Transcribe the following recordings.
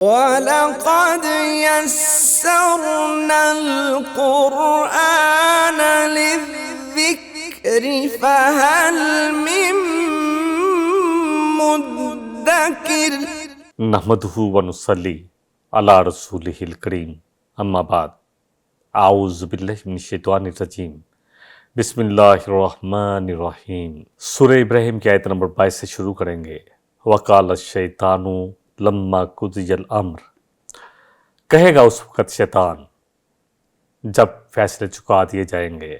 وَلَقَدْ يَسَّرْنَا الْقُرْآنَ لِلذِّكْرِ فَهَلْ مِن مُّدَّكِرٍ نحمدہ ونصلی علی رسولہ الکریم اما بعد اعوذ باللہ من الشیطان الرجیم بسم اللہ الرحمن الرحیم سورہ ابراہیم کی آیت نمبر 22 سے شروع کریں گے۔ وقال الشیطان لما قضی الامر، کہے گا اس وقت شیطان جب فیصلے چکا دیے جائیں گے،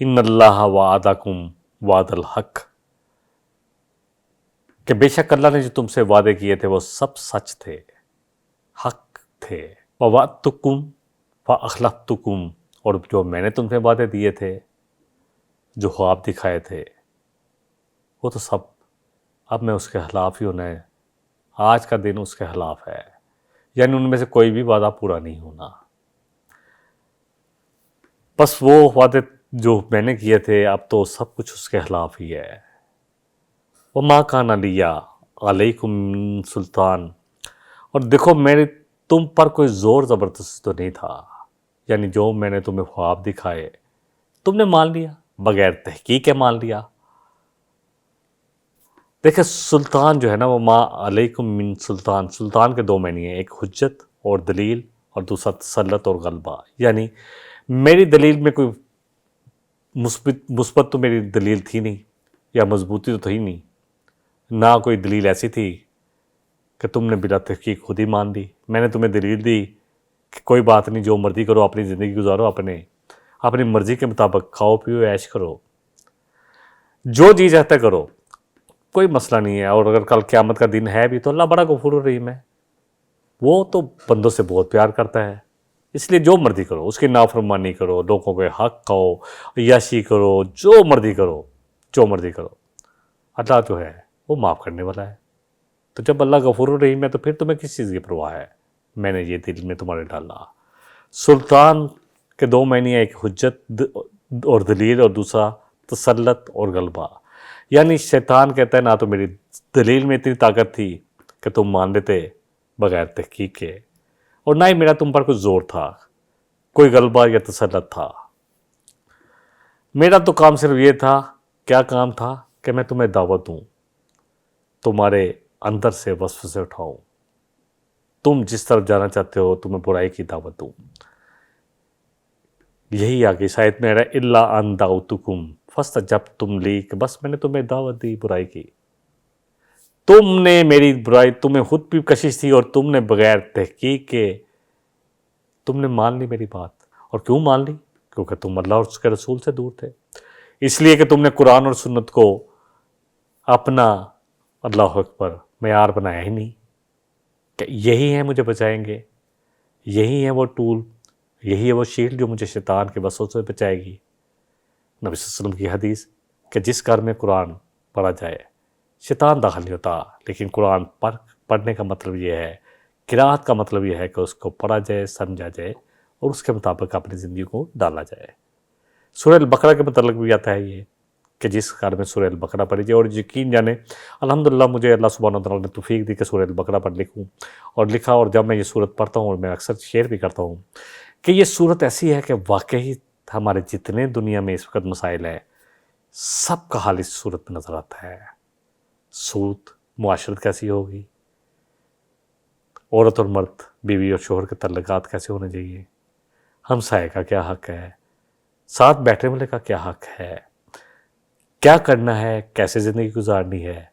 ان اللہ وعدکم وعد الحق، کہ بے شک اللہ نے جو تم سے وعدے کیے تھے وہ سب سچ تھے، حق تھے۔ وَوَعْدْتُكُمْ فَأَخْلَفْتُكُمْ، اور جو میں نے تم سے وعدے دیے تھے، جو خواب دکھائے تھے، وہ تو سب اب میں اس کے خلاف ہی ہونا ہے۔ آج کا دن اس کے خلاف ہے، یعنی ان میں سے کوئی بھی وعدہ پورا نہیں ہونا۔ بس وہ وعدے جو میں نے کیے تھے اب تو سب کچھ اس کے خلاف ہی ہے۔ وَمَا كَانَ لِيَ عَلَيْكُمْ مِن سُلطان، اور دیکھو میری تم پر کوئی زور زبردستی تو نہیں تھا، یعنی جو میں نے تمہیں خواب دکھائے تم نے مان لیا، بغیر تحقیق کے مان لیا۔ دیکھیں سلطان جو ہے نا، وہ ما علیکم من سلطان، سلطان کے دو معنی ہیں، ایک حجت اور دلیل اور دوسرا تسلط اور غلبہ۔ یعنی میری دلیل میں کوئی مثبت تو میری دلیل تھی نہیں، یا مضبوطی تو تھی نہیں، نہ کوئی دلیل ایسی تھی کہ تم نے بلا تحقیق خود ہی مان دی۔ میں نے تمہیں دلیل دی کہ کوئی بات نہیں، جو مرضی کرو، اپنی زندگی گزارو، اپنی مرضی کے مطابق کھاؤ پیو عیش کرو، جو جی چاہتا کرو، کوئی مسئلہ نہیں ہے۔ اور اگر کل قیامت کا دن ہے بھی تو اللہ بڑا غفور الرحیم ہے، وہ تو بندوں سے بہت پیار کرتا ہے، اس لیے جو مرضی کرو، اس کی نافرمانی کرو، لوگوں کے حق کھاؤ، عیاشی کرو، جو مرضی کرو، اللہ جو ہے وہ معاف کرنے والا ہے۔ تو جب اللہ غفور الرحیم ہے تو پھر تمہیں کس چیز کی پرواہ ہے؟ میں نے یہ دل میں تمہارے ڈالا۔ سلطان کے دو معنی ہیں، ایک حجت اور دلیل اور دوسرا تسلط اور غلبہ۔ یعنی شیطان کہتا ہے نہ تو میری دلیل میں اتنی طاقت تھی کہ تم مان لیتے بغیر تحقیق کے، اور نہ ہی میرا تم پر کوئی زور تھا، کوئی غلبہ یا تسلط تھا۔ میرا تو کام صرف یہ تھا، کیا کام تھا؟ کہ میں تمہیں دعوت دوں، تمہارے اندر سے وسوسے اٹھاؤں، تم جس طرف جانا چاہتے ہو تمہیں برائی کی دعوت دوں۔ یہی آگے شاید میرا الا ان دعوتکم فاستجبتم لی، کہ بس میں نے تمہیں دعوت دی برائی کی، تم نے میری برائی، تمہیں خود بھی کشش تھی اور تم نے بغیر تحقیق کے تم نے مان لی میری بات۔ اور کیوں مان لی؟ کیونکہ تم اللہ اور اس کے رسول سے دور تھے، اس لیے کہ تم نے قرآن اور سنت کو اپنا اللہ اکبر معیار بنایا ہی نہیں کہ یہی ہیں مجھے بچائیں گے، یہی ہے وہ ٹول، یہی ہے وہ شیلڈ جو مجھے شیطان کے وسوسوں سے بچائے گی۔ نبی صلی اللہ علیہ وسلم کی حدیث کہ جس گھر میں قرآن پڑھا جائے شیطان داخل نہیں ہوتا، لیکن قرآن پڑھنے کا مطلب یہ ہے، قرات کا مطلب یہ ہے کہ اس کو پڑھا جائے، سمجھا جائے اور اس کے مطابق اپنی زندگی کو ڈالا جائے۔ سورہ البقرہ کے متعلق بھی آتا ہے یہ کہ جس گھر میں سورہ البقرہ پڑھی جائے، اور یقین جانے الحمدللہ مجھے اللہ سبحانہ وتعالی نے توفیق دی کہ سورہ البقرہ پڑھ لکھوں اور لکھا، اور جب میں یہ سورت پڑھتا ہوں اور میں اکثر شیئر بھی کرتا ہوں کہ یہ سورت ایسی ہے کہ واقعی ہمارے جتنے دنیا میں اس وقت مسائل ہیں سب کا حال اس صورت میں نظر آتا ہے۔ سود، معاشرت کیسی ہوگی، عورت اور مرد، بیوی اور شوہر کے تعلقات کیسے ہونے چاہیے، ہمسائے کا کیا حق ہے، ساتھ بیٹھنے والے کا کیا حق ہے، کیا کرنا ہے، کیسے زندگی گزارنی ہے،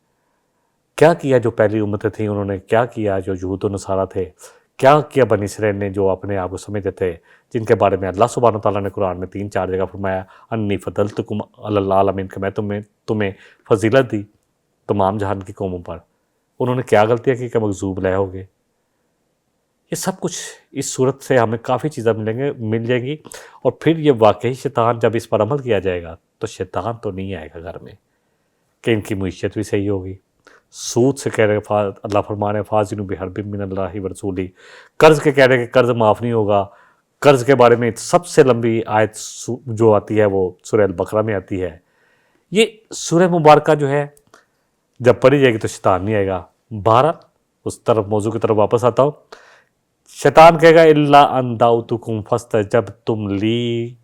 کیا کیا جو پہلی امتیں تھیں انہوں نے، کیا کیا جو یہود و نصارہ تھے، کیا کیا بنی اسرائیل نے جو اپنے آپ کو سمجھتے تھے، جن کے بارے میں اللہ سبحانہ تعالیٰ نے قرآن میں 3-4 جگہ فرمایا انی فضلتکم علی العالمین، کہ میں تمہیں فضیلت دی تمام جہان کی قوموں پر۔ انہوں نے کیا غلطیاں کی کہ مغضوب علیہ ہو گئے۔ یہ سب کچھ اس صورت سے ہمیں کافی چیزیں مل جائیں گی، اور پھر یہ واقعی شیطان جب اس پر عمل کیا جائے گا تو شیطان تو نہیں آئے گا گھر میں کہ ان کی معیشت بھی صحیح ہوگی۔ سود سے کہہ رہے اللہ فرما رہے فاضلوا بحرب من اللہ ورسولہ، قرض کے کہہ رہے کہ قرض معاف نہیں ہوگا۔ قرض کے بارے میں سب سے لمبی آیت جو آتی ہے وہ سورہ البقرہ میں آتی ہے۔ یہ سورہ مبارکہ جو ہے جب پڑھی جائے گی تو شیطان نہیں آئے گا۔ 12 اس طرف موضوع کی طرف واپس آتا ہوں. شیطان کہے گا الا ان دعوتکم فاستجبتم لی،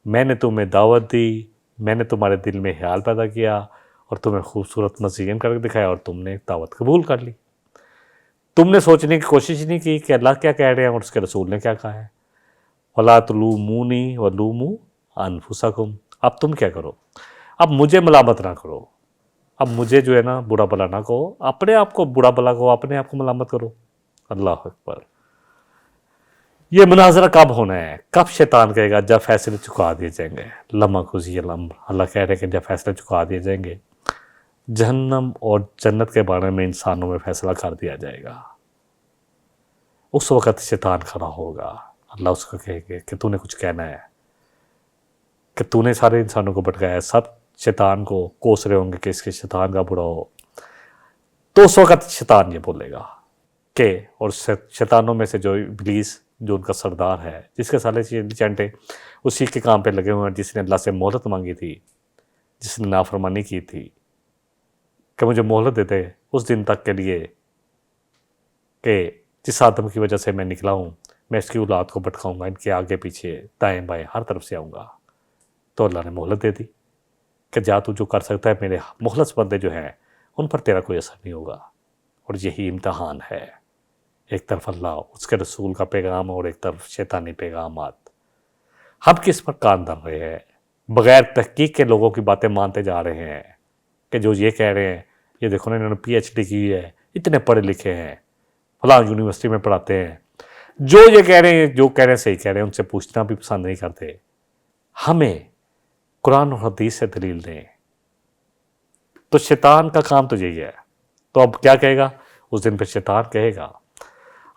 میں نے تمہیں دعوت دی، میں نے تمہارے دل میں خیال پیدا کیا اور تمہیں خوبصورت مزین کر کے دکھایا اور تم نے دعوت قبول کر لی. تم نے سوچنے کی کوشش نہیں کی کہ اللہ کیا کہہ رہے ہیں اور اس کے رسول نے کیا کہا ہے. وَلَا تُلُومُونِي وَلُومُوا أَنفُسَكُمْ. اب تم کیا کرو، اب مجھے ملامت نہ کرو، اب مجھے جو ہے نا برا بلا نہ کہو، اپنے آپ کو برا بلا کہو، اپنے آپ کو ملامت کرو. اللہ اکبر. یہ مناظرہ کب ہونا ہے؟ کب شیطان کہے گا؟ جب فیصلے چکا دیے جائیں گے. لما قضی الامر، اللہ کہہ رہے ہیں کہ جب فیصلے چکا دیے جائیں گے، جہنم اور جنت کے بارے میں انسانوں میں فیصلہ کر دیا جائے گا. اس وقت شیطان کھڑا ہوگا، اللہ اس کو کہے گا کہ تو نے کچھ کہنا ہے، کہ تو نے سارے انسانوں کو بھٹکایا ہے. سب شیطان کو کوس رہے ہوں گے کہ اس کے شیطان کا برا ہو. تو اس وقت شیطان یہ بولے گا کہ، اور شیطانوں میں سے جو ابلیس جو ان کا سردار ہے، جس کے سارے چنٹے اسی کے کام پہ لگے ہوئے ہیں، جس نے اللہ سے مہلت مانگی تھی، جس نے نافرمانی کی تھی، کہ مجھے مہلت دیتے اس دن تک کے لیے کہ جس آدم کی وجہ سے میں نکلا ہوں، میں اس کی اولاد کو بھٹکاؤں گا، ان کے آگے پیچھے دائیں بائیں ہر طرف سے آؤں گا. تو اللہ نے مہلت دے دی کہ جا تو جو کر سکتا ہے، میرے مخلص بندے جو ہیں ان پر تیرا کوئی اثر نہیں ہوگا. اور یہی امتحان ہے، ایک طرف اللہ اس کے رسول کا پیغام اور ایک طرف شیطانی پیغامات. ہم کس پر کان دھر رہے ہیں؟ بغیر تحقیق کے لوگوں کی باتیں مانتے جا رہے ہیں کہ جو یہ کہہ رہے ہیں، یہ دیکھو نا انہوں نے PhD کی ہے، اتنے پڑھے لکھے ہیں، فلاں یونیورسٹی میں پڑھاتے ہیں، جو یہ کہہ رہے ہیں، جو کہہ رہے ہیں صحیح کہہ رہے ہیں، ان سے پوچھنا بھی پسند نہیں کرتے. ہمیں قرآن اور حدیث سے دلیل دیں. تو شیطان کا کام تو یہی ہے. تو اب کیا کہے گا اس دن پہ؟ شیطان کہے گا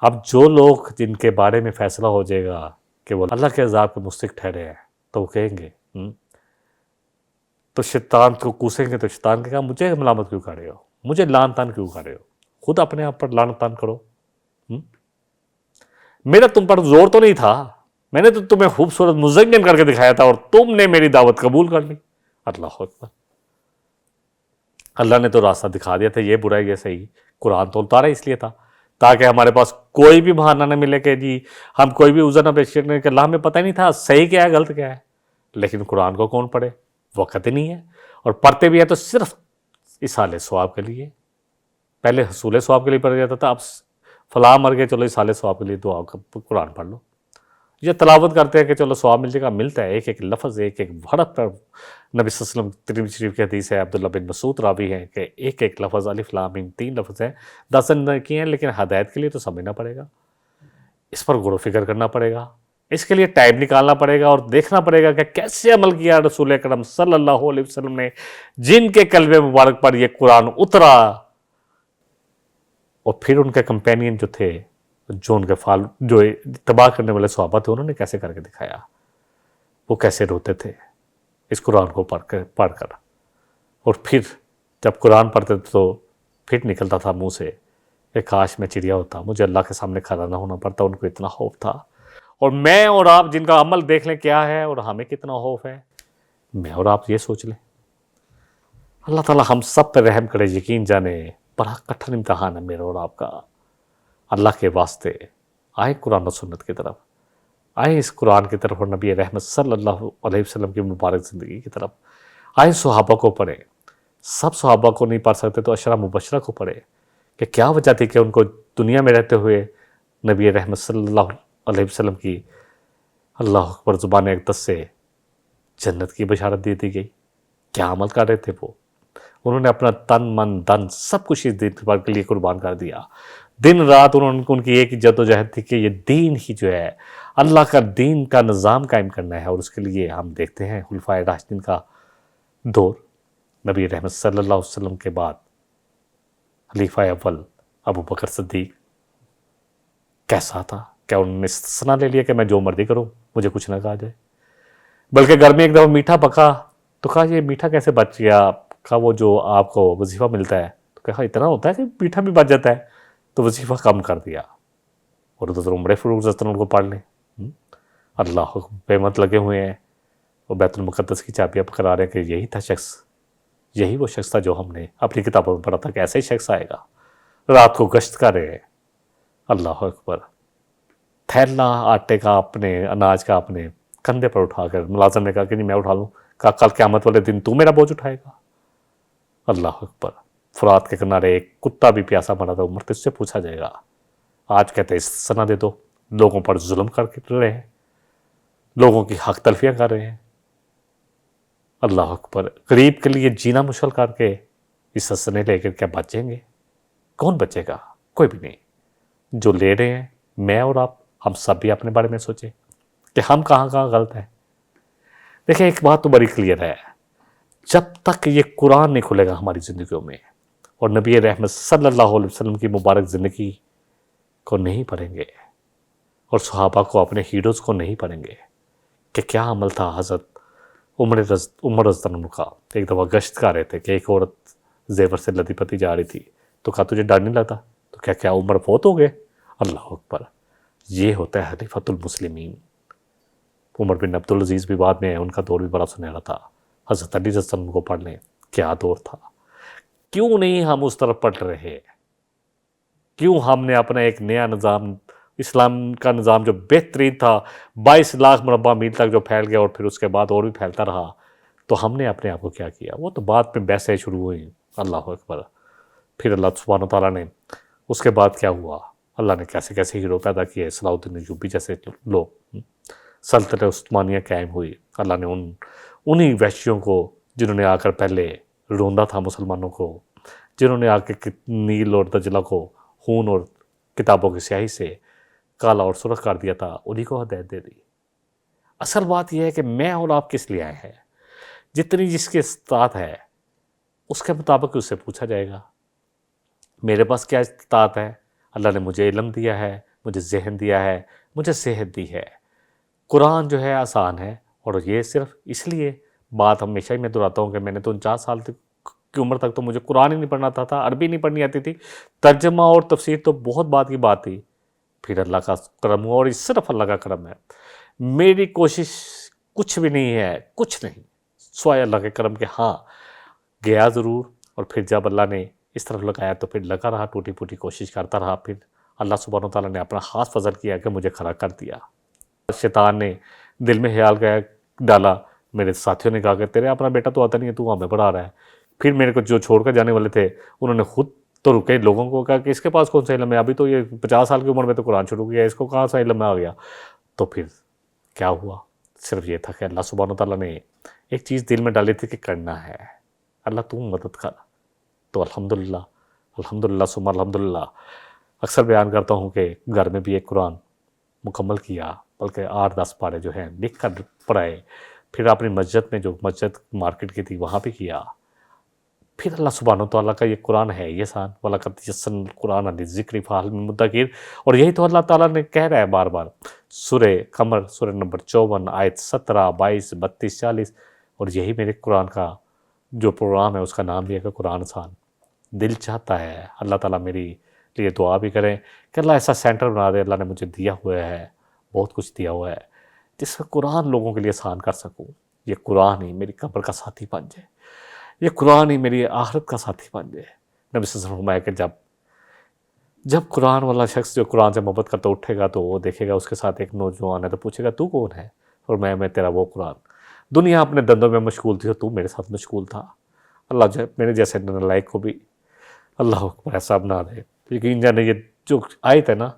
اب جو لوگ جن کے بارے میں فیصلہ ہو جائے گا کہ وہ اللہ کے عذاب کے مستحق ٹھہرے ہیں، تو وہ کہیں گے تو شیطان کو کوسیں گے. تو شیطان کہے گا مجھے ملامت کیوں کر رہے ہو، مجھے لعن طعن کیوں کر رہے ہو، خود اپنے آپ پر لعن طعن کرو. میرا تم پر زور تو نہیں تھا، میں نے تو تمہیں خوبصورت مزین کر کے دکھایا تھا اور تم نے میری دعوت قبول کر لی. اللہ اکبر. اللہ نے تو راستہ دکھا دیا تھا، یہ برا ہے یہ صحیح. قرآن تو اتارا اس لیے تھا تاکہ ہمارے پاس کوئی بھی بہانہ نہ ملے کہ جی ہم کوئی بھی عذر نہ پیش کریں کہ اللہ ہمیں پتہ ہی نہیں تھا صحیح کیا ہے غلط کیا ہے. لیکن قرآن کو کون پڑھے؟ وقت ہی نہیں ہے، اور پڑھتے بھی ہیں تو صرف اصال ثواب کے لیے. پہلے حصول ثواب کے لیے پڑھا جاتا تھا، اب فلاں مر گئے چلو اصال ثواب کے لیے دعا قرآن پڑھ لو. یہ تلاوت کرتے ہیں کہ چلو ثواب مل جائے گا، ملتا ہے ایک ایک لفظ، ایک ایک حرف پر. نبی صلی اللہ علیہ وسلم ترمذی شریف کی حدیث ہے، عبداللہ بن مسعود راوی ہیں کہ ایک ایک لفظ الف لام میم 3 لفظ ہیں، 10 کی ہیں، لیکن ہدایت کے لیے تو سمجھنا پڑے گا، اس پر غور و فکر کرنا پڑے گا، اس کے لیے ٹائم نکالنا پڑے گا اور دیکھنا پڑے گا کہ کیسے عمل کیا رسول اکرم صلی اللہ علیہ وسلم نے، جن کے قلب مبارک پر یہ قرآن اترا. اور پھر ان کے کمپینین جو تھے، جو ان کے جو تباہ کرنے والے صحابہ تھے، انہوں نے کیسے کر کے دکھایا، وہ کیسے روتے تھے اس قرآن کو پڑھ کر. اور پھر جب قرآن پڑھتے تھے تو پھر نکلتا تھا منہ سے کہ کاش میں چڑیا ہوتا، مجھے اللہ کے سامنے کھڑا نہ ہونا پڑتا. ان کو اتنا خوف تھا. اور میں اور آپ جن کا عمل دیکھ لیں کیا ہے اور ہمیں کتنا خوف ہے، میں اور آپ یہ سوچ لیں. اللہ تعالیٰ ہم سب پہ رحم کرے. یقین جانے بڑا کٹھن امتحان ہے میرا اور آپ کا. اللہ کے واسطے آئیں قرآن و سنت کی طرف، آئیں اس قرآن کی طرف اور نبی رحمت صلی اللہ علیہ وسلم کی مبارک زندگی کی طرف. آئیں صحابہ کو پڑھیں. سب صحابہ کو نہیں پڑھ سکتے تو عشرہ مبشرہ کو پڑھیں کہ کیا وجہ تھی کہ ان کو دنیا میں رہتے ہوئے نبی رحمت صلی اللہ علیہ وسلم کی اللہ اکبر زبان اقدس سے جنت کی بشارت دی دی گئی. کیا عمل کر رہے تھے وہ؟ انہوں نے اپنا تن من دن سب کچھ اس دین پر کے لیے قربان کر دیا. دن رات ان کی ایک جد و جہد تھی کہ یہ دین ہی جو ہے اللہ کا دین کا نظام قائم کرنا ہے. اور اس کے لیے ہم دیکھتے ہیں خلفائے راشدین کا دور، نبی رحمت صلی اللہ علیہ وسلم کے بعد خلیفہ اول ابو بکر صدیق کیسا تھا؟ کیا انہوں نے استثنا لے لیا کہ میں جو مرضی کروں مجھے کچھ نہ کہا جائے؟ بلکہ گھر میں ایک دفعہ میٹھا پکا تو کہا یہ میٹھا کیسے بچ گیا؟ کہا وہ جو آپ کو وظیفہ ملتا ہے، تو کہا اتنا ہوتا ہے کہ میٹھا بھی بچ جاتا ہے، تو وظیفہ کم کر دیا اور ادھر عمر فاروق ان کو پڑھ لیں. اللہ بے مت لگے ہوئے ہیں، وہ بیت المقدس کی چابیاں پکڑا رہے ہیں کہ یہی تھا شخص، یہی وہ شخص تھا جو ہم نے اپنی کتابوں میں پڑھا تھا کہ ایسا ہی شخص آئے گا. رات کو گشت کر رہے ہیں. اللہ اکبر. تھیلا آٹے کا اپنے اناج کا اپنے کندھے پر اٹھا کر ملازم نے کہا کہ نہیں میں اٹھا لوں. کہا کل قیامت والے دن تو میرا بوجھ اٹھائے گا. اللہ اکبر. فرات کے کنارے ایک کتا بھی پیاسا مرا تھا, عمر اس سے پوچھا جائے گا. آج کہتے ہیں سنا دے دو, لوگوں پر ظلم کر کے رہے ہیں, لوگوں کی حق تلفیاں کر رہے ہیں. اللہ اکبر. غریب کے لیے جینا مشکل کر کے اس حسنے لے کر کیا بچیں گے؟ کون بچے گا؟ کوئی بھی نہیں. جو لے رہے ہیں میں اور آپ, ہم سب بھی اپنے بارے میں سوچیں کہ ہم کہاں کہاں غلط ہیں. دیکھیں ایک بات تو بڑی کلیئر ہے, جب تک یہ قرآن نہیں کھلے گا ہماری زندگیوں میں اور نبی رحمت صلی اللہ علیہ وسلم کی مبارک زندگی کو نہیں پڑھیں گے اور صحابہ کو اپنے ہیروز کو نہیں پڑھیں گے کہ کیا عمل تھا حضرت عمر رضی اللہ عنہ کا. ایک دفعہ گشت کر رہے تھے کہ ایک عورت زیور سے لدی پتی جا رہی تھی, تو کہا تجھے ڈر نہیں لگتا؟ تو کیا عمر فوت ہو گئے؟ اللہ اکبر. یہ ہوتا ہے خلیفۃ المسلمین. عمر بن عبدالعزیز بھی بعد میں ان کا دور بھی بڑا سنہرا تھا. حضرت علی رضی اللہ عنہ کو پڑھ لیں, کیا دور تھا. کیوں نہیں ہم اس طرف پڑھ رہے؟ کیوں ہم نے اپنا ایک نیا نظام, اسلام کا نظام جو بہترین تھا 22 لاکھ مربع میل تک جو پھیل گیا اور پھر اس کے بعد اور بھی پھیلتا رہا, تو ہم نے اپنے آپ کو کیا کیا؟ وہ تو بعد میں بحثیں شروع ہوئیں. اللہ اکبر. پھر اللہ سبحانہ و تعالیٰ نے اس کے بعد کیا ہوا, اللہ نے کیسے کیسے ہیرو پیدا کیے. صلاح الدین ایوبی جیسے لوگ, سلطنت عثمانیہ قائم ہوئی. اللہ نے انہی وحشیوں کو جنہوں نے آ کر پہلے روندا تھا مسلمانوں کو, جنہوں نے آ کے نیل اور دجلہ کو خون اور کتابوں کی سیاہی سے کالا اور سرخ کر دیا تھا, انہی کو ہدایت دے دی. اصل بات یہ ہے کہ میں اور آپ کس لیے آئے ہیں. جتنی جس کے استطاعت ہے اس کے مطابق اس سے پوچھا جائے گا. میرے پاس کیا استطاعت ہے؟ اللہ نے مجھے علم دیا ہے, مجھے ذہن دیا ہے, مجھے صحت دی ہے. قرآن جو ہے آسان ہے, اور یہ صرف اس لیے بات ہمیشہ ہی میں دہراتا ہوں کہ میں نے تو 49 سال کی عمر تک تو مجھے قرآن ہی نہیں پڑھنا تھا, عربی نہیں پڑھنی آتی تھی, ترجمہ اور تفسیر تو بہت بات کی بات تھی. پھر اللہ کا کرم ہوا, اور یہ صرف اللہ کا کرم ہے. میری کوشش کچھ بھی نہیں ہے, کچھ نہیں, سوائے اللہ کے کرم کے. ہاں گیا ضرور, اور پھر جب اللہ نے اس طرف لگایا تو پھر لگا رہا, ٹوٹی پھوٹی کوشش کرتا رہا. پھر اللہ سبحانہ و تعالیٰ نے اپنا خاص فضل کیا کہ مجھے کھڑا کر دیا. شیطان نے دل میں خیال ڈالا, میرے ساتھیوں نے کہا کہ تیرے اپنا بیٹا تو آتا نہیں ہے, تو ہمیں پڑھا رہا ہے. پھر میرے کو جو چھوڑ کر جانے والے تھے انہوں نے خود تو رکے, لوگوں کو کہا کہ اس کے پاس کون سا علم ہے, ابھی تو یہ 50 سال کی عمر میں تو قرآن شروع کیا, اس کو کہاں سا علم میں آ گیا. تو پھر کیا ہوا؟ صرف یہ تھا کہ اللہ سبحانہ و تعالیٰ نے ایک چیز دل میں ڈالی تھی کہ کرنا ہے, اللہ تم مدد کر. تو الحمدللہ الحمدللہ ثم الحمدللہ. اکثر بیان کرتا ہوں کہ گھر میں بھی ایک قرآن مکمل کیا, بلکہ 8-10 پارے جو ہیں لکھ کر پڑھائے. پھر اپنی مسجد میں, جو مسجد مارکیٹ کی تھی, وہاں پہ کیا. پھر اللہ سبحانہ و تعالیٰ کا یہ قرآن ہے یہ آسان, وَلَقَدْ يَسَّرْنَا الْقُرْآنَ لِلذِّكْرِ فَهَلْ مِن مُدَّكِرٍ. اور یہی تو اللہ تعالیٰ نے کہہ رہا ہے بار بار, سورہ قمر سورہ نمبر 54 آیت 17, 22, 32, 40. اور یہی میرے قرآن کا جو پروگرام ہے اس کا نام بھی ہے کہ قرآن آسان. دل چاہتا ہے اللہ تعالیٰ میری لیے دعا بھی کریں کہ اللہ ایسا سینٹر بنا دے. اللہ نے مجھے دیا ہوا ہے, بہت کچھ دیا ہوا ہے, جس میں قرآن لوگوں کے لیے آسان کر سکوں. یہ قرآن ہی میری قبر کا ساتھی بن جائے, یہ قرآن ہی میری آخرت کا ساتھی بن جائے. نبی صلی اللہ علیہ وسلم فرمایا کہ جب قرآن والا شخص جو قرآن سے محبت کرتا اٹھے گا تو وہ دیکھے گا اس کے ساتھ ایک نوجوان ہے, تو پوچھے گا تو کون ہے؟ اور میں تیرا وہ قرآن. دنیا اپنے دندوں میں مشغول تھی اور تو میرے ساتھ مشغول تھا. اللہ میرے جیسے نالائق کو بھی اللہ اکبر ایسا بنا دے. یقین جانے یہ جو آیت ہے نا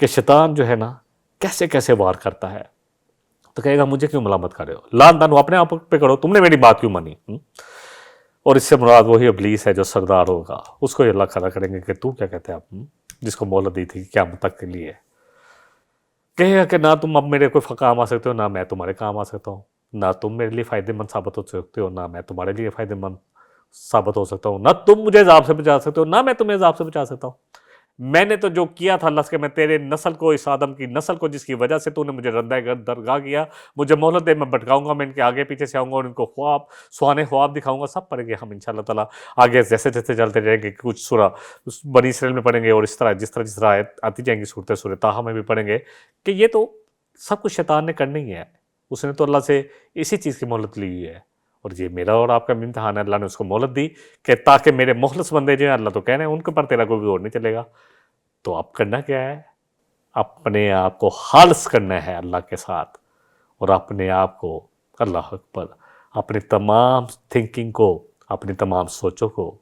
کہ شیطان جو ہے نا کیسے کیسے وار کرتا ہے, تو کہے گا مجھے کیوں ملامت کر رہے ہو, لان تان اپنے آپ پہ کرو, تم نے میری بات کیوں مانی. اور اس سے مراد وہی ابلیس ہے جو سردار ہوگا, اس کو یہ اللہ کھڑا کریں گے کہ تو کیا کہتے ہیں آپ, جس کو مہلت دی تھی قیامت تک کے لیے. کہے گا کہ نہ تم اب میرے کوئی کام آ سکتے ہو, نہ میں تمہارے کام آ سکتا ہوں, نہ تم میرے لیے فائدہ مند ثابت ہو سکتے ہو, نہ میں تمہارے لیے فائدہ مند ثابت ہو سکتا ہوں, نہ تم مجھے عذاب سے بچا سکتے ہو, نہ میں تمہیں عذاب سے بچا سکتا ہوں. میں نے تو جو کیا تھا اللہ سے, میں تیرے نسل کو, اس آدم کی نسل کو جس کی وجہ سے تو نے مجھے رندہ درگاہ کیا, مجھے مہلت دے, میں بھٹکاؤں گا, میں ان کے آگے پیچھے سے آؤں گا اور ان کو سہانے خواب دکھاؤں گا. سب پڑھیں گے ہم انشاءاللہ تعالیٰ آگے جیسے جیسے چلتے رہیں گے. کچھ سورہ بنی اسرائیل میں پڑھیں گے, اور اس طرح جس طرح آتی جائیں گی صورتیں, سورہ طٰہٰ میں بھی پڑھیں گے کہ یہ تو سب کچھ شیطان نے کرنا ہی ہے. اس نے تو اللہ سے اسی چیز کی مہلت لی ہوئی ہے, اور یہ میرا اور آپ کا امتحان ہے. اللہ نے اس کو مہلت دی کہ تاکہ میرے مخلص بندے جو ہیں اللہ تو کہہ رہے ہیں ان کے پر تیرا کوئی اور نہیں چلے گا. تو اب کرنا کیا ہے؟ اپنے آپ کو خالص کرنا ہے اللہ کے ساتھ, اور اپنے آپ کو اللہ اکبر اپنی تمام تھنکنگ کو, اپنی تمام سوچوں کو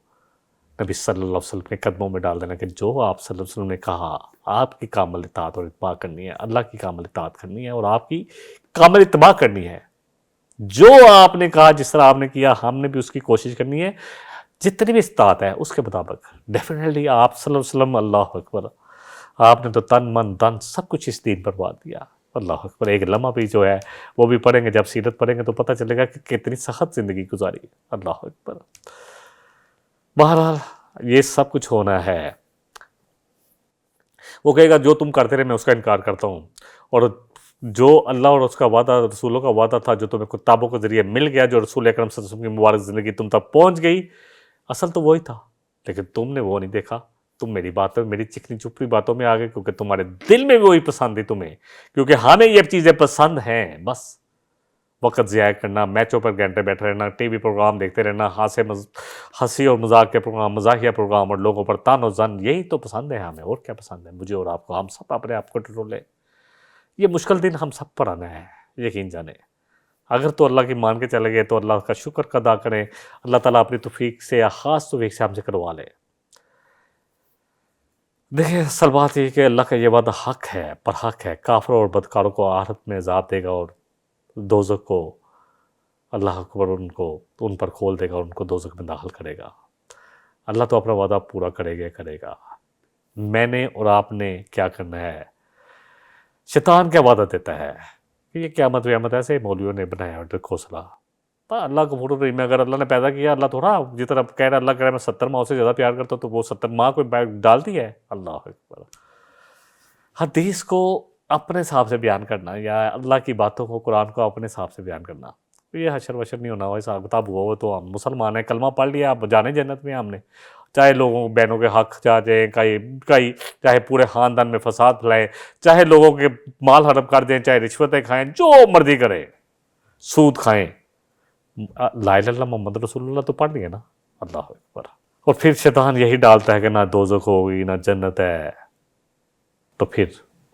نبی صلی اللہ علیہ وسلم کے قدموں میں ڈال دینا کہ جو آپ صلی اللہ علیہ وسلم نے کہا آپ کی کامل اطاعت اور اتباع کرنی ہے, اللہ کی کامل اطاعت کرنی ہے اور آپ کی کامل اتباع کرنی ہے. جو آپ نے کہا جس طرح آپ نے کیا ہم نے بھی اس کی کوشش کرنی ہے, جتنی بھی استطاعت ہے اس کے مطابق. ڈیفینیٹلی آپ صلی اللہ علیہ وسلم اللہ اکبر آپ نے تو تن من دن سب کچھ اس دین پر واد دیا. اللہ اکبر ایک لمحہ بھی جو ہے وہ بھی پڑھیں گے, جب سیرت پڑھیں گے تو پتہ چلے گا کہ کتنی سخت زندگی گزاری. اللہ اکبر. بہرحال یہ سب کچھ ہونا ہے. وہ کہے گا جو تم کرتے رہے میں اس کا انکار کرتا ہوں, اور جو اللہ اور اس کا وعدہ رسولوں کا وعدہ تھا جو تمہیں کتابوں کے ذریعے مل گیا, جو رسول اکرم صلی اللہ علیہ وسلم کی مبارک زندگی تم تک پہنچ گئی, اصل تو وہی تھا لیکن تم نے وہ نہیں دیکھا. تم میری باتوں میں, میری چکنی چپڑی باتوں میں آ گئے کیونکہ تمہارے دل میں بھی وہی پسند تھی تمہیں, کیونکہ ہمیں یہ چیزیں پسند ہیں. بس وقت ضائع کرنا, میچوں پر گھنٹے بیٹھے رہنا, ٹی وی پروگرام دیکھتے رہنا, ہنسی اور مذاق کے پروگرام, مزاحیہ پروگرام اور لوگوں پر تان و زن, یہی تو پسند ہے ہمیں. اور کیا پسند ہے مجھے اور آپ کو؟ ہم سب اپنے آپ کو کنٹرول لیں. یہ مشکل دن ہم سب پر آنا ہے, یقین جانیں. اگر تو اللہ کی مان کے چلے گئے تو اللہ کا شکر ادا کریں. اللہ تعالیٰ اپنی توفیق سے یا خاص توفیق سے ہم سے کروا لے. دیکھیں اصل بات یہ کہ اللہ کا یہ وعدہ حق ہے, پر حق ہے. کافروں اور بدکاروں کو آخرت میں عذاب دے گا اور دوزخ کو اللہ اکبر ان پر کھول دے گا اور ان کو دوزخ میں داخل کرے گا. اللہ تو اپنا وعدہ پورا کرے گا. میں نے اور آپ نے کیا کرنا ہے؟ شیطان کیا وعدہ دیتا ہے کہ یہ قیامت ویامت ایسے مولویوں نے بنایا اور گھونسلہ. اللہ کو فوٹو میں اگر اللہ نے پیدا کیا, اللہ تھوڑا جس طرح کہہ رہا اللہ کہہ رہا میں 70 ماہ سے زیادہ پیار کرتا ہوں تو وہ 70 ماہ کو ڈالتی ہے. اللہ اکبر. حدیث کو اپنے حساب سے بیان کرنا یا اللہ کی باتوں کو, قرآن کو اپنے حساب سے بیان کرنا, یہ حشر وشر نہیں ہونا. حساب کتاب ہوا ہو تو ہم مسلمان ہیں, کلمہ پڑھ لیا, آپ جانے جنت میں. ہم نے چاہے لوگوں بہنوں کے حق جا جائیں, کئی چاہے پورے خاندان میں فساد پھیلائیں, چاہے لوگوں کے مال حرام کر دیں, چاہے رشوتیں کھائیں, جو مرضی کریں, سود کھائیں, لا الہ الا اللہ محمد رسول اللہ تو پڑھ لیے نا. اللہ اکبر. اور پھر شیطان یہی ڈالتا ہے کہ نہ دوزخ ہوگی نہ جنت ہے. تو پھر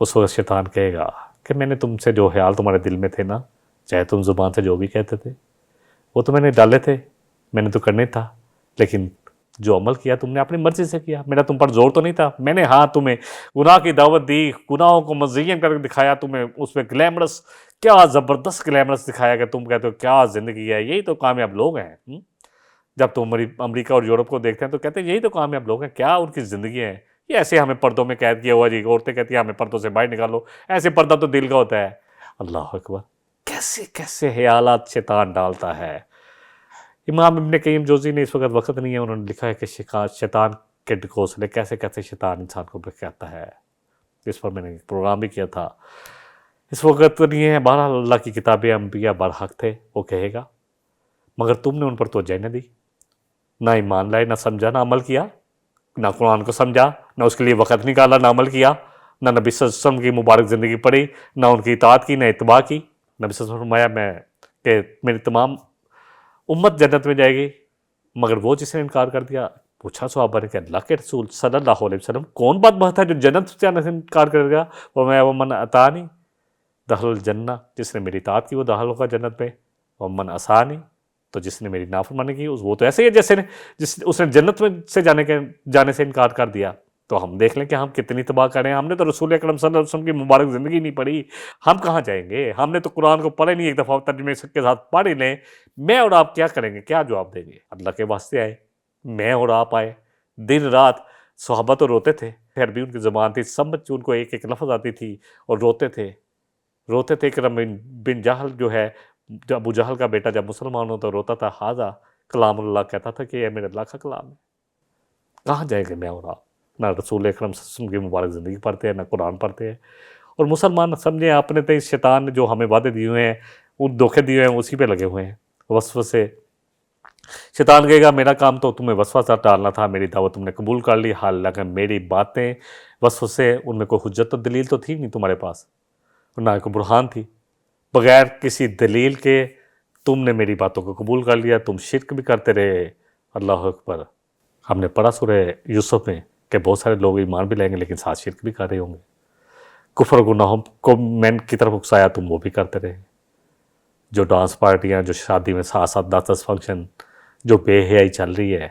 اس وقت شیطان کہے گا کہ میں نے تم سے جو خیال تمہارے دل میں تھے نا, چاہے تم زبان سے جو بھی کہتے تھے وہ تو میں نے ڈالے تھے, میں نے تو کرنے تھا, لیکن جو عمل کیا تم نے اپنی مرضی سے کیا, میرا تم پر زور تو نہیں تھا. میں نے ہاں تمہیں گناہ کی دعوت دی, گناہوں کو مزین کر کے دکھایا, تمہیں اس میں گلیمرس, کیا زبردست گلیمرس دکھایا کہ تم کہتے ہو کیا زندگی ہے. یہی تو کامیاب لوگ ہیں. جب تم امریکہ اور یورپ کو دیکھتے ہیں تو کہتے ہیں یہی تو کامیاب لوگ ہیں, کیا ان کی زندگی ہے. یہ ایسے ہمیں پردوں میں قید کیا ہوا جی. عورتیں کہتی ہیں ہمیں پردوں سے باہر نکالو, ایسے پردہ تو دل کا ہوتا ہے. اللہ اکبر. کیسے کیسے خیالات شیطان ڈالتا ہے. امام ابن قیم جوزی نے, اس وقت نہیں ہے, انہوں نے لکھا ہے کہ شیطان کے ڈھکوسلے کیسے کیسے شیطان انسان کو بہکاتا ہے. اس پر میں نے پروگرام بھی کیا تھا. اس وقت نہیں ہے. بہرحال اللہ کی کتابیں انبیاء برحق تھے, وہ کہے گا, مگر تم نے ان پر توجہ نہ دی, نہ ایمان لائے, نہ سمجھا, نہ عمل کیا, نہ قرآن کو سمجھا, نہ اس کے لیے وقت نکالا, نہ عمل کیا, نہ نبی صلی اللہ علیہ وسلم کی مبارک زندگی پڑھی, نہ ان کی اطاعت کی, نہ اتباع کی. نبی صلی اللہ علیہ وسلم نے فرمایا کہ میری تمام امت جنت میں جائے گی مگر وہ جس نے انکار کر دیا. پوچھا صحابہ نے کہ اللہ کے رسول صلی اللہ علیہ وسلم کون بات ہے جو جنت سے جانے سے انکار کرے گا؟ وہ من اطاعنی دخل الجنہ, جس نے میری اطاعت کی وہ داخل ہوگا جنت میں. ومن عصانی, تو جس نے میری نافرمانی کی وہ تو ایسے ہی ہے جیسے اس نے جنت میں سے جانے سے انکار کر دیا. تو ہم دیکھ لیں کہ ہم کتنی تباہ کریں. ہم نے تو رسول اکرم صلی اللہ علیہ وسلم کی مبارک زندگی نہیں پڑھی, ہم کہاں جائیں گے؟ ہم نے تو قرآن کو پڑھے نہیں, ایک دفعہ ترجمے کے ساتھ پڑھ ہی لیں. میں اور آپ کیا کریں گے؟ کیا جواب دیں گے؟ اللہ کے واسطے آئے, میں اور آپ آئے, دن رات صحابہ تو روتے تھے, پھر بھی ان کی زبان تھی, سمجھ ان کو ایک ایک لفظ آتی تھی اور روتے تھے. کرم بن جہل جو ہے, ابو جہل کا بیٹا, جب مسلمان ہوتا تو روتا تھا, حاذا کلام اللہ, کہتا تھا کہ یہ میرے اللہ کا کلام ہے. کہاں جائیں گے میں اور آپ؟ نہ رسول اکرم صلی اللہ علیہ وسلم کی مبارک زندگی پڑھتے ہیں, نہ قرآن پڑھتے ہیں. اور مسلمان سمجھیں اپنے تے شیطان نے جو ہمیں وعدے دیے ہوئے ہیں, وہ دھوکے دیے ہوئے ہیں, اسی پہ لگے ہوئے ہیں. وسوسے, شیطان کہے گا میرا کام تو تمہیں وسوسہ ڈالنا تھا, میری دعوت تم نے قبول کر لی, حالانکہ میری باتیں وسوسے ان میں کوئی حجت و دلیل تو تھی نہیں تمہارے پاس, اور نہ کوئی برہان تھی. بغیر کسی دلیل کے تم نے میری باتوں کو قبول کر لیا, تم شرک بھی کرتے رہے. اللہ اکبر. ہم نے پڑھا سورہ یوسف میں کہ بہت سارے لوگ ایمان بھی لائیں گے لیکن ساتھ شرک بھی کر رہے ہوں گے. کفر گناہوں کو مین کی طرف اکسایا, تم وہ بھی کرتے رہے. جو ڈانس پارٹیاں, جو شادی میں 7 10 فنکشن, جو بے حیائی چل رہی ہے,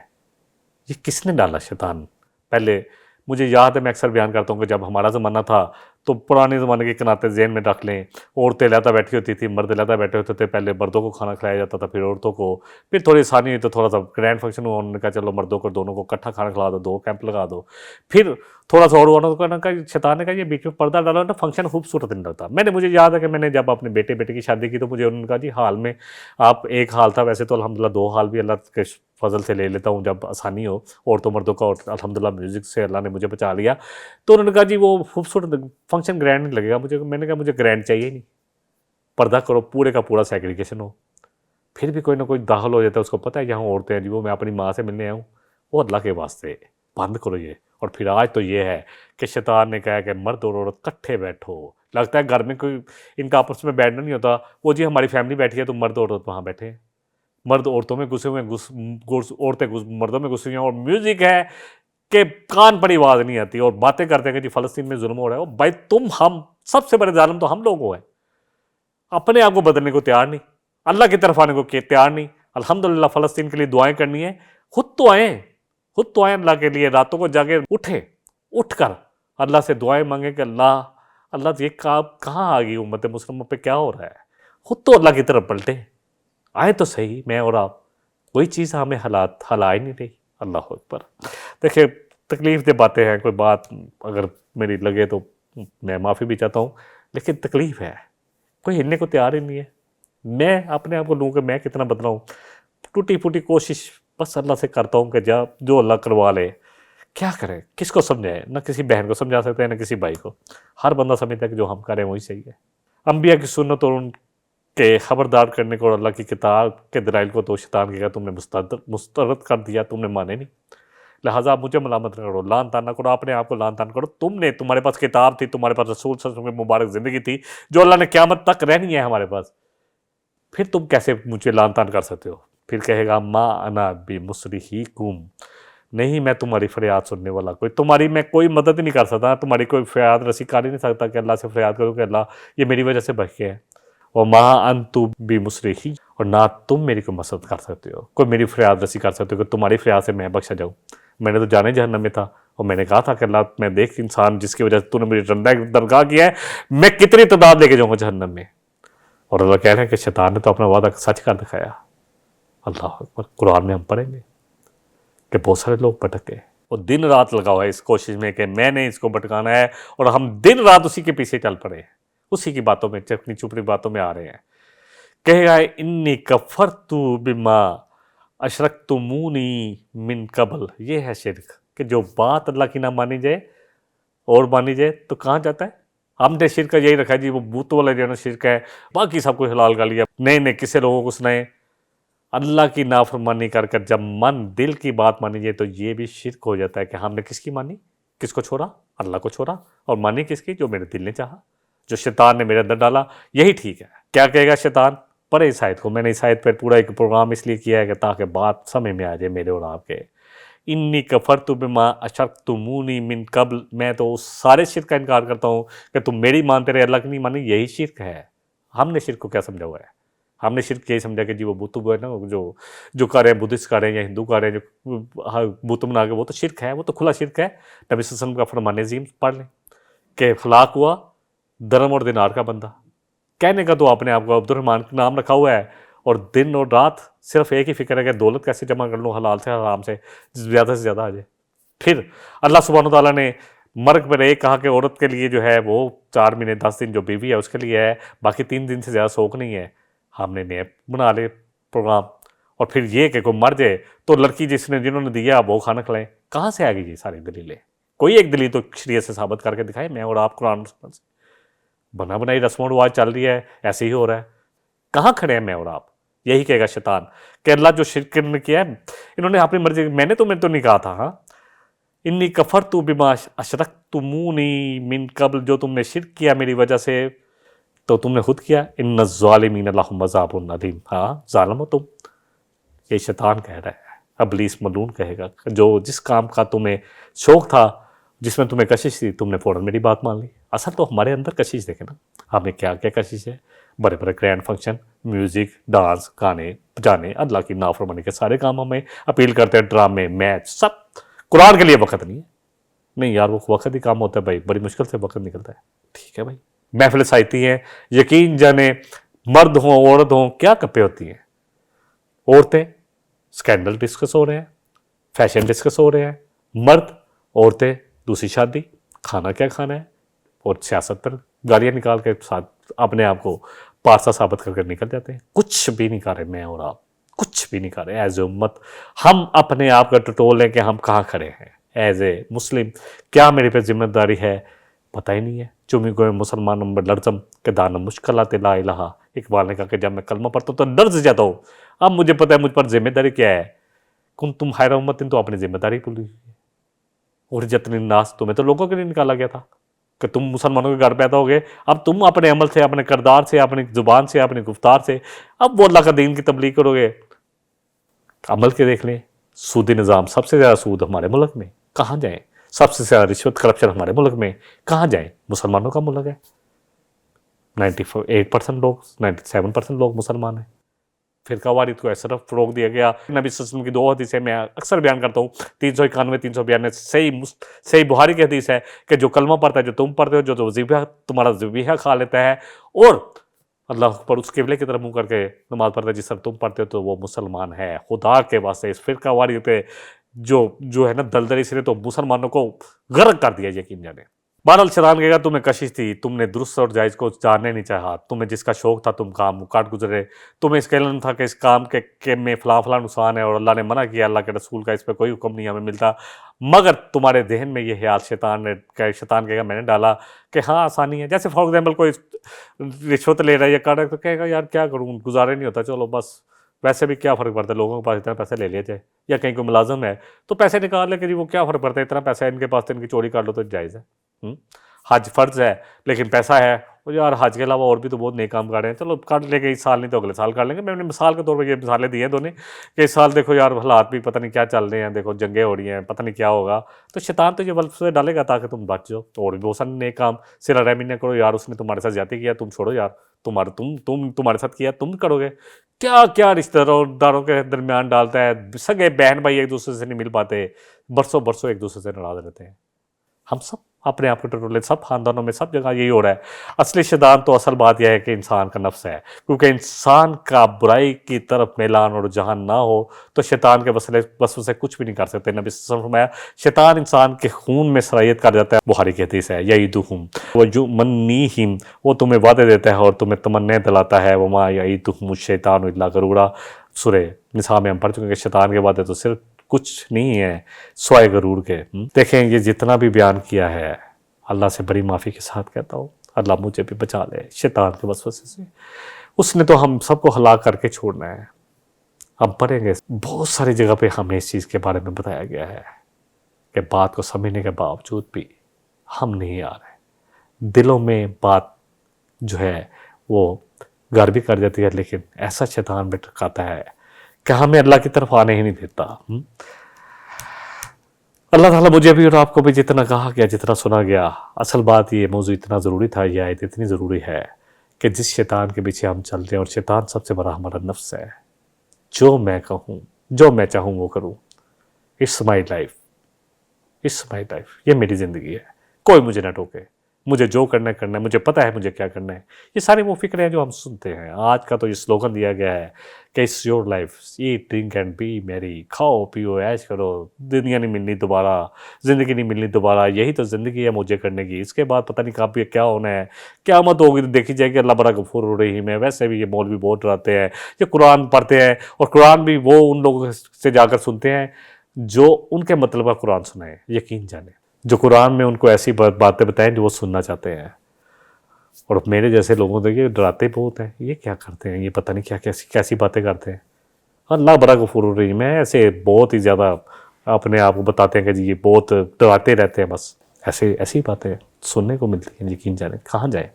یہ کس نے ڈالا؟ شیطان. پہلے مجھے یاد ہے, میں اکثر بیان کرتا ہوں کہ جب ہمارا زمانہ تھا تو پرانے زمانے کے کناتے ذہن میں رکھ لیں. عورتیں علیحدہ بیٹھی ہوتی تھی, مرد علیحدہ بیٹھے ہوتے تھے. پہلے مردوں کو کھانا کھلایا جاتا تھا, پھر عورتوں کو. پھر تھوڑی آسانی ہوئی تو تھوڑا سا گرینڈ فنکشن ہوا, انہوں نے کہا چلو مردوں کو دونوں کو اکٹھا کھانا کھلا دو, 2 کیمپ لگا دو. پھر تھوڑا سا اور ہوا تو شیطان نے کہا یہ بیچ میں پردہ ڈالا نا, فنکشن خوبصورت نہیں لگتا. مجھے یاد ہے کہ میں نے جب اپنے بیٹے کی شادی کی تو مجھے انہوں نے کہا جی ہال میں آپ, ایک ہال تھا ویسے تو الحمدللہ 2 ہال بھی اللہ کے فضل سے لے لیتا ہوں جب آسانی ہو, عورتوں مردوں کا, اور الحمدللہ میوزک سے اللہ نے مجھے بچا لیا. تو انہوں نے کہا جی وہ خوبصورت فنکشن گرینڈ نہیں لگے گا مجھے. میں نے کہا مجھے گرینڈ چاہیے ہی نہیں, پردہ کرو, پورے کا پورا سیگریگیشن ہو. پھر بھی کوئی نہ کوئی داخل ہو جاتا ہے, اس کو پتہ ہے یہاں عورتیں ہیں جی, وہ میں اپنی ماں سے ملنے آیا ہوں, وہ اللہ کے واسطے بند کرو یہ. اور پھر آج تو یہ ہے کہ شیطان نے کہا کہ مرد اور عورت کٹھے بیٹھو. لگتا ہے گھر میں کوئی ان کا آپس میں بیٹھنا نہیں ہوتا, وہ جی ہماری فیملی بیٹھی ہے تو مرد اور عورت وہاں بیٹھے ہیں. مرد عورتوں میں گھسے ہوئے ہیں, عورتیں مردوں میں گھسی ہوئی ہیں, اور میوزک ہے کہ کان پڑی آواز نہیں آتی, اور باتیں کرتے ہیں کہ جی فلسطین میں ظلم ہو رہا ہے. بھائی ہم سب سے بڑے ظالم تو ہم لوگ ہیں, اپنے آپ کو بدلنے کو تیار نہیں, اللہ کی طرف آنے کو تیار نہیں. الحمدللہ فلسطین کے لیے دعائیں کرنی ہے, خود تو آئیں اللہ کے لیے, راتوں کو جاگے اٹھ کر اللہ سے دعائیں مانگیں کہ اللہ یہ کہاں آ گئی امت مسلمہ پہ, کیا ہو رہا ہے. خود تو اللہ کی طرف پلٹے, آئے تو صحیح میں اور آپ. کوئی چیز ہمیں ہلا ہی نہیں رہی. اللہ اکبر. دیکھیں تکلیف دہ باتیں ہیں, کوئی بات اگر میری لگے تو میں معافی بھی چاہتا ہوں, لیکن تکلیف ہے, کوئی ہلنے کو تیار ہی نہیں ہے. میں اپنے آپ کو لوں کہ میں کتنا بدلا ہوں, ٹوٹی پھوٹی کوشش بس اللہ سے کرتا ہوں کہ جو اللہ کروا لے. کیا کریں, کس کو سمجھائیں؟ نہ کسی بہن کو سمجھا سکتے ہیں نہ کسی بھائی کو. ہر بندہ سمجھتا ہے کہ جو ہم کریں وہی صحیح ہے. انبیاء کی سنت اور ان کے خبردار کرنے کو اور اللہ کی کتاب کے دلائل کو تو شیطان کے تم نے مسترد کر دیا, تم نے مانے نہیں. لہٰذا مجھے ملامت نہ کرو, لعن طعن نہ کرو, اپنے آپ کو لعن طعن کرو. تمہارے پاس کتاب تھی, تمہارے پاس رسول صلی اللہ علیہ وسلم کی مبارک زندگی تھی جو اللہ نے قیامت تک رہنی ہے ہمارے پاس. پھر تم کیسے مجھے لعن طعن کر سکتے ہو؟ پھر کہے گا ما انا بمصرخیکم, نہیں میں تمہاری فریاد سننے والا, تمہاری میں کوئی مدد نہیں کر سکتا, تمہاری کوئی فریاد رسی کر ہی نہیں سکتا کہ اللہ سے فریاد کروں کہ اللہ یہ میری وجہ سے بچ گئے ہیں. وما انتم بمصرخی, اور نہ تم میری کوئی مدد کر سکتے ہو, کوئی میری فریاد رسی کر سکتے ہو کہ تمہاری فریاد سے میں بخشا جاؤں. میں نے تو جانے جہنم میں تھا, اور میں نے کہا تھا کہ اللہ میں دیکھ انسان جس کی وجہ سے تو نے میری درگاہ کیا ہے, میں کتنی تعداد لے کے جاؤں گا جہنم میں. اور اللہ کہہ رہے ہیں کہ شیطان نے تو اپنا وعدہ سچ کر دکھایا. اللہ اکبر. قرآن میں ہم پڑھیں گے کہ بہت سارے لوگ بھٹک گئے, اور دن رات لگا ہوا ہے اس کوشش میں کہ میں نے اس کو بھٹکانا ہے, اور ہم دن رات اسی کے پیچھے چل پڑے ہیں, اسی کی باتوں میں چپنی چپنی باتوں میں آ رہے ہیں. کہے گا انی کفرت بما اشرکتمونی من قبل. یہ ہے شرک کہ جو بات اللہ کی نہ مانی جائے اور مانی جائے تو کہاں جاتا ہے. ہم نے شرک کا یہی رکھا ہے جی, وہ بوتوں والا جو ہے نا شرک ہے, باقی سب کو حلال کر لیا, نئے کسے لوگوں کو سنائیں. اللہ کی نافرمانی کر کر جب دل کی بات مانی جائے تو یہ بھی شرک ہو جاتا ہے کہ ہم نے کس کی مانی, کس کو چھوڑا, اللہ کو چھوڑا, اور مانی کس کی, جو میرے دل نے چاہا, جو شیطان نے میرے اندر ڈالا. یہی ٹھیک ہے. کیا کہے گا شیطان؟ پڑھے اس آیت کو. میں نے اس آیت پر پورا ایک پروگرام اس لیے کیا ہے کہ تاکہ بات سمجھ میں آ جائے میرے اور آپ کے. انی کفرت بما اشرکتمونی من قبل, میں تو اس سارے شرک کا انکار کرتا ہوں کہ تم میری مانتے رہے, اللہ کی نہیں مانی. یہی شرک ہے. ہم نے شرک کو کیا سمجھا ہوا ہے؟ ہم نے شرک یہی سمجھا کہ جی وہ بت ہے نا, جو کر رہے ہیں بدھسٹ کر رہے ہیں یا ہندو کر رہے ہیں, جو بت بنا کے, وہ تو شرک ہے, وہ تو کھلا شرک ہے. نبی صلی اللہ علیہ وسلم کا فرمان عظیم پڑھ لیں کہ ہلاک ہوا درم اور دینار کا بندہ. کہنے کا تو اپنے آپ کو عبد الرحمن کا نام رکھا ہوا ہے, اور دن اور رات صرف ایک ہی فکر ہے کہ دولت کیسے جمع کر لوں, حلال سے حرام سے زیادہ آ جائے. پھر اللہ سبحانہ وتعالیٰ نے مرگ پر ایک کہا کہ عورت کے لیے جو ہے وہ 4 مہینے 10 دن جو بیوی ہے اس کے لیے ہے, باقی 3 دن سے زیادہ سوگ نہیں ہے. ہم نے نئے بنا لے پروگرام. اور پھر یہ کہ کوئی مر جائے تو لڑکی جنہوں نے دیا وہ کھانا کھلائیں. کہاں سے آ گئی یہ ساری دلیلیں؟ کوئی ایک دلیل تو شریعت سے ثابت کر کے دکھائے. میں اور آپ قرآن سے بنا بنائی رسم و رواج چل رہی ہے, ایسے ہی ہو رہا ہے. کہاں کھڑے ہیں میں اور آپ؟ یہی کہے گا شیطان کہ اللہ جو شرک نے کیا ہے انہوں نے اپنی مرضی, میں نے تو نہیں کہا تھا. ہاں انی کفرت بما اشرکتمونی من قبل, جو تم نے شرک کیا میری وجہ سے, تو تم نے خود کیا. ان الظالمین لہم عذاب علیم. ہاں ظالم ہو تم. یہ شیطان کہہ رہا ہے, ابلیس ملعون کہے گا. جو جس کام کا تمہیں شوق تھا, جس میں تمہیں کشش تھی, تم نے فوراً میری بات مان لی. اصل تو ہمارے اندر کشش دیکھیں نا, ہمیں کیا کیا کشش ہے. بڑے بڑے گرینڈ فنکشن, میوزک, ڈانس, گانے بجانے, اللہ کی نافرمانی کے سارے کام ہمیں اپیل کرتے ہیں, ڈرامے, میچ, سب. قرآن کے لیے وقت نہیں ہے. نہیں یار, وہ وقت ہی کام ہوتا ہے بھائی, بڑی مشکل سے وقت نکلتا ہے. ٹھیک ہے بھائی, محفلیں سجتی ہیں, یقین جانے مرد ہوں عورت ہوں, کیا کپے ہوتی ہیں. عورتیں اسکینڈل ڈسکس ہو رہے ہیں, فیشن ڈسکس ہو رہے ہیں. مرد عورتیں دوسری شادی, کھانا کیا کھانا ہے, اور سیاست پر گالیاں نکال کے ساتھ اپنے آپ کو پارسا ثابت کر نکل جاتے ہیں. کچھ بھی نہیں کر رہے میں اور آپ, کچھ بھی نہیں کر رہے ایز اے امت. ہم اپنے آپ کا ٹٹول لیں کہ ہم کہاں کھڑے ہیں ایز اے مسلم. کیا میرے پہ ذمہ داری ہے پتہ ہی نہیں ہے. چومی گوئے مسلمان نمبر لرزم کہ دانا مشکلات لا الہ. اقبال نے کہا کہ جب میں کلمہ پڑھتا ہوں تو لرز جاتا ہوں. اب مجھے پتہ ہے مجھ پر ذمہ داری کیا ہے. کن تم خیر امت, تو اپنی ذمہ داری بھولی. اور جتنی ناس, تمہیں تو لوگوں کے لیے نکالا گیا تھا کہ تم مسلمانوں کے گھر پیدا ہو گئے. اب تم اپنے عمل سے, اپنے کردار سے, اپنی زبان سے, اپنی گفتار سے اب وہ اللہ کا دین کی تبلیغ کرو گے. عمل کے دیکھ لیں, سودی نظام, سب سے زیادہ سود ہمارے ملک میں, کہاں جائیں. سب سے زیادہ رشوت کرپشن ہمارے ملک میں, کہاں جائیں. مسلمانوں کا ملک ہے. 98% لوگ, 97% لوگ مسلمان ہیں. فرقہ واریت کو ایسا فروغ دیا گیا. نبی صلی اللہ علیہ وسلم کی 2 حدیثیں میں اکثر بیان کرتا ہوں, 391 392 صحیح بخاری کی حدیث ہے کہ جو کلمہ پڑھتا ہے, جو تم پڑھتے ہو, جو وظیفہ تمہارا ذبیحہ کھا لیتا ہے اور اللہ پر اس قبلے کی طرف منہ کر کے نماز پڑھتا ہے جس طرح تم پڑھتے ہو, تو وہ مسلمان ہے. خدا کے واسطے اس فرقہ واریت پہ جو ہے نا دلدلی سے, تو مسلمانوں کو غرق کر دیا یقین جانے. بہرحال شیطان کہے گا تمہیں کشش تھی, تم نے درست اور جائز کو جاننے نہیں چاہا, تمہیں جس کا شوق تھا تم کام کاٹ گزرے. تمہیں اس کا علم تھا کہ اس کام کے میں فلاں نقصان ہے اور اللہ نے منع کیا, اللہ کے رسول کا اس پہ کوئی حکم نہیں ہمیں ملتا. مگر تمہارے ذہن میں یہ خیال شیطان کہے گا میں نے ڈالا کہ ہاں آسانی ہے. جیسے فار ایگزامپل کوئی رشوت لے رہا ہے یا کاٹ رہا ہے تو کہے گا یار کیا کروں, گزارے نہیں ہوتا, چلو بس ویسے بھی کیا فرق پڑتا ہے, لوگوں کے پاس اتنا پیسے لے لیا جائے. یا کہیں کوئی ملازم ہے تو پیسے نکال لے کہ جی وہ کیا فرق پڑتا ہے, اتنا پیسہ ہے ان کے پاس, تو ان کی چوری کر لو تو جائز ہے. حج فرض ہے لیکن پیسہ ہے, اور یار حج کے علاوہ اور بھی تو بہت نیک کام کر رہے ہیں, چلو کر لیں گے اس سال, نہیں تو اگلے سال کر لیں گے. میں نے مثال کے طور پر یہ مثالیں دی ہیں دونوں کہ اس سال دیکھو یار حالات بھی پتہ نہیں کیا چل رہے ہیں, دیکھو جنگیں ہو رہی ہیں, پتہ نہیں کیا ہوگا. تو شیطان تو یہ وسوسے ڈالے گا تاکہ تم بچ جاؤ. اور بھی بہت سارے نیک کام, صلہ رحمی نہ کرو, یار اس نے تمہارے ساتھ زیادتی کیا, تم چھوڑو یار, تمہارے ساتھ کیا تم کرو گے. کیا کیا رشتہ داروں کے درمیان ڈالتا ہے. سگے بہن بھائی ایک دوسرے سے نہیں مل پاتے, برسوں ایک دوسرے سے ناراض رہتے ہیں. ہم سب اپنے آپ کو ٹٹولے, سب خاندانوں میں سب جگہ یہی ہو رہا ہے. اصلی شیطان تو اصل بات یہ ہے کہ انسان کا نفس ہے, کیونکہ انسان کا برائی کی طرف میلان اور رجحان نہ ہو تو شیطان کے وسوسے سے کچھ بھی نہیں کر سکتے. نبی صلی اللہ علیہ وسلم فرمایا شیطان انسان کے خون میں سرایت کر جاتا ہے. بخاری کی حدیث ہے یعیدہم ویمنیہم, وہ تمہیں وعدے دیتا ہے اور تمہیں تمنے دلاتا ہے. وما یعیدہم الشیطان الا غرورا. سورہ نساء میں ہم پڑھ چکے ہیں کہ شیطان کے وعدے تو صرف کچھ نہیں ہے سوائے غرور کے. دیکھیں یہ جتنا بھی بیان کیا ہے, اللہ سے بڑی معافی کے ساتھ کہتا ہوں, اللہ مجھے بھی بچا لے شیطان کے وسوسے سے. اس نے تو ہم سب کو ہلاک کر کے چھوڑنا ہے. ہم پڑھیں گے بہت ساری جگہ پہ ہمیں اس چیز کے بارے میں بتایا گیا ہے کہ بات کو سمجھنے کے باوجود بھی ہم نہیں آ رہے. دلوں میں بات جو ہے وہ گھر بھی کر جاتی ہے, لیکن ایسا شیطان بھی ٹرکاتا ہے کہ ہمیں اللہ کی طرف آنے ہی نہیں دیتا. اللہ تعالیٰ مجھے بھی اور آپ کو بھی جتنا کہا گیا, جتنا سنا گیا, اصل بات یہ موضوع اتنا ضروری تھا, یہ آیت اتنی ضروری ہے کہ جس شیطان کے پیچھے ہم چل رہے ہیں, اور شیطان سب سے بڑا ہمارا نفس ہے. جو میں کہوں, جو میں چاہوں وہ کروں. It's my life, it's my life, یہ میری زندگی ہے, کوئی مجھے نہ ٹوکے. مجھے جو کرنا ہے, مجھے پتہ ہے مجھے کیا کرنا ہے. یہ ساری وہ فکریں ہیں جو ہم سنتے ہیں. آج کا تو یہ سلوگن دیا گیا ہے کہ it's your life, eat drink and be merry, کھاؤ پیو عیش کرو, دنیا نہیں ملنی دوبارہ, زندگی نہیں ملنی دوبارہ, یہی تو زندگی ہے مجھے کرنے کی, اس کے بعد پتہ نہیں کب کیا ہونا ہے. قیامت ہوگی تو دیکھی جائے گی, اللہ بڑا غفور الرحیم ہے. ویسے بھی یہ مولوی بہت ڈراتے ہیں, یہ قرآن پڑھتے ہیں, اور قرآن بھی وہ ان لوگوں سے جا کر سنتے ہیں جو ان کے مطلب کا قرآن سنائیں. یقین جانیں جو قرآن میں ان کو ایسی باتیں بتائیں جو وہ سننا چاہتے ہیں. اور میرے جیسے لوگوں سے یہ ڈراتے بہت ہیں, یہ کیا کرتے ہیں, یہ پتہ نہیں کیا کیسی باتیں کرتے ہیں. اللہ بڑا غفور الرحیم ہے. ایسے بہت ہی زیادہ اپنے آپ کو بتاتے ہیں کہ جی یہ بہت ڈراتے رہتے ہیں, بس ایسی باتیں سننے کو ملتی ہیں. یقین جانیں کہاں جائیں,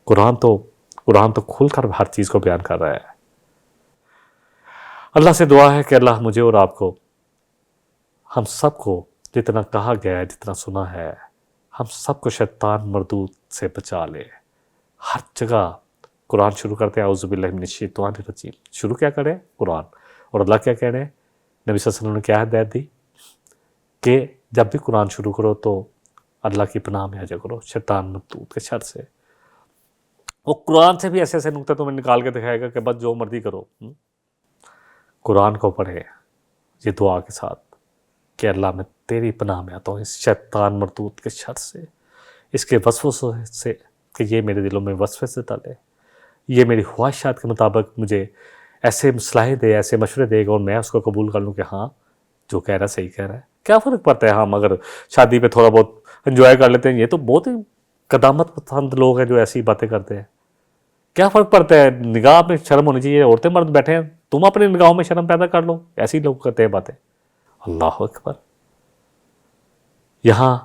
قرآن تو کھل کر ہر چیز کو بیان کر رہا ہے. اللہ سے دعا ہے کہ اللہ مجھے اور آپ کو، ہم سب کو جتنا کہا گیا ہے، جتنا سنا ہے، ہم سب کو شیطان مردود سے بچا لے. ہر جگہ قرآن شروع کرتے ہیں اعوذ باللہ من الشیطان الرجیم. شروع کیا کریں؟ قرآن. اور اللہ کیا کہہ رہے ہیں؟ نبی صلی اللہ علیہ وسلم نے کیا ہدایت دی کہ جب بھی قرآن شروع کرو تو اللہ کی پناہ میں آ جا کرو شیطان مردود کے شر سے. وہ قرآن سے بھی ایسے ایسے نقطے تمہیں نکال کے دکھائے گا کہ بس جو مرضی کرو. قرآن کو پڑھے یہ دعا کے ساتھ کہ اللہ میں تیری پناہ میں آتا ہوں اس شیطان مردود کے شر سے، اس کے وسوسوں سے کہ یہ میرے دلوں میں وسوسے سے ڈالے، یہ میری خواہشات کے مطابق مجھے ایسے صلاحیں دے، ایسے مشورے دے گا اور میں اس کو قبول کر لوں کہ ہاں جو کہہ رہا ہے صحیح کہہ رہا ہے. کیا فرق پڑتا ہے ہم اگر شادی پہ تھوڑا بہت انجوائے کر لیتے ہیں؟ یہ تو بہت ہی قدامت پسند لوگ ہیں جو ایسی باتیں کرتے ہیں. کیا فرق پڑتا ہے؟ نگاہ میں شرم ہونی چاہیے. عورتیں مرد بیٹھے ہیں، تم اپنی نگاہوں میں شرم پیدا کر لو. ایسے لوگ کرتے ہیں باتیں. اللہ اکبر. یہاں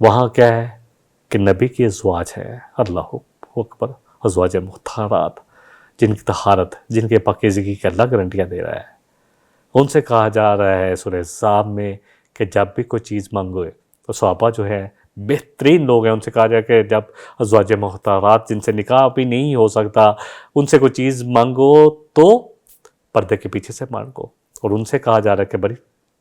وہاں کیا ہے کہ نبی کی ازواج ہے. اللہ اکبر. ازواج مطہرات جن کی طہارت، جن کے پاکیزگی کی اللہ گارنٹیاں دے رہا ہے. ان سے کہا جا رہا ہے سورہ احزاب میں کہ جب بھی کوئی چیز مانگو تو صحابہ جو ہے بہترین لوگ ہیں، ان سے کہا جائے کہ جب ازواج مطہرات جن سے نکاح بھی نہیں ہو سکتا ان سے کوئی چیز مانگو تو پردے کے پیچھے سے مانگو. اور ان سے کہا جا رہا ہے کہ بڑی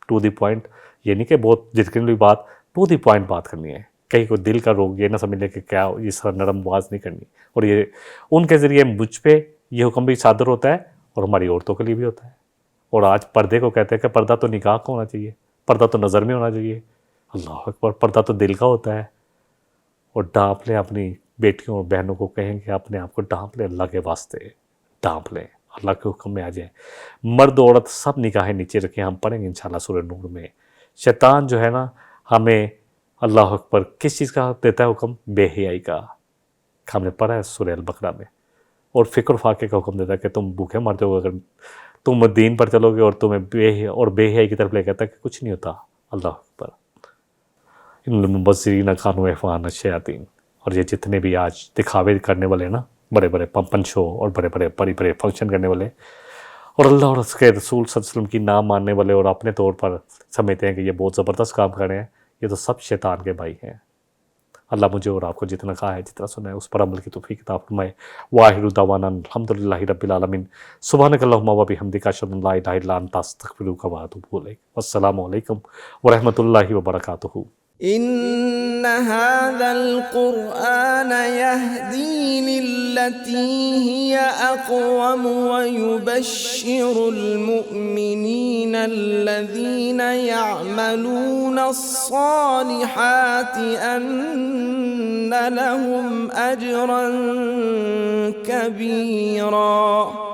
ٹو دی پوائنٹ، یہ نہیں کہ بہت جتنی بھی بات، ٹو دی پوائنٹ بات کرنی ہے. کہیں کوئی دل کا روگ یہ نہ سمجھ لے کہ کیا یہ سر نرم باز نہیں کرنی. اور یہ ان کے ذریعے مجھ پہ یہ حکم بھی صادر ہوتا ہے اور ہماری عورتوں کے لیے بھی ہوتا ہے. اور آج پردے کو کہتے ہیں کہ پردہ تو نکاح کا ہونا چاہیے، پردہ تو نظر میں ہونا چاہیے. اللہ اکبر. پردہ تو دل کا ہوتا ہے. اور ڈانپ لیں اپنی بیٹیوں اور بہنوں کو، کہیں کہ اپنے آپ کو ڈانپ لیں اللہ کے واسطے، ڈانپ لیں، اللہ کے حکم میں آ جائیں. مرد عورت سب نگاہیں نیچے رکھیں. ہم پڑھیں گے انشاءاللہ سورہ نور میں. شیطان جو ہے نا ہمیں اللہ اکبر کس چیز کا دیتا ہے حکم؟ بے حیائی کا. ہم نے پڑھا ہے سورہ البقرہ میں. اور فکر فاقے کا حکم دیتا ہے کہ تم بھوکے مر جاؤ اگر تم دین پر چلو گے، اور تمہیں بے حیائی کی طرف لے کہتا ہے کہ کچھ نہیں ہوتا. اللہ اکبر. ان المبذرین کانوا اخوان الشیاطین. اور یہ جتنے بھی آج دکھاوے کرنے والے نا، بڑے بڑے پمپن شو اور بڑے بڑے فنکشن کرنے والے، اور اللہ اور اس کے رسول صلی اللہ علیہ وسلم کی نام ماننے والے اور اپنے طور پر سمجھتے ہیں کہ یہ بہت زبردست کام کر رہے ہیں، یہ تو سب شیطان کے بھائی ہیں. اللہ مجھے اور آپ کو جتنا کہا ہے، جتنا سنا ہے، اس پر عمل کی توفیق عطا فرمائے. واخر دعوانا الحمدللہ رب العالمین. سبحانک اللہم و بحمدک اشہد ان لا الہ الا انت استغفرک و اتوب الیک. والسلام علیکم ورحمۃ اللہ وبرکاتہ. إن هذا القرآن يهدي للتي هي أقوم ويبشر المؤمنين الذين يعملون الصالحات أن لهم أجرا كبيرا.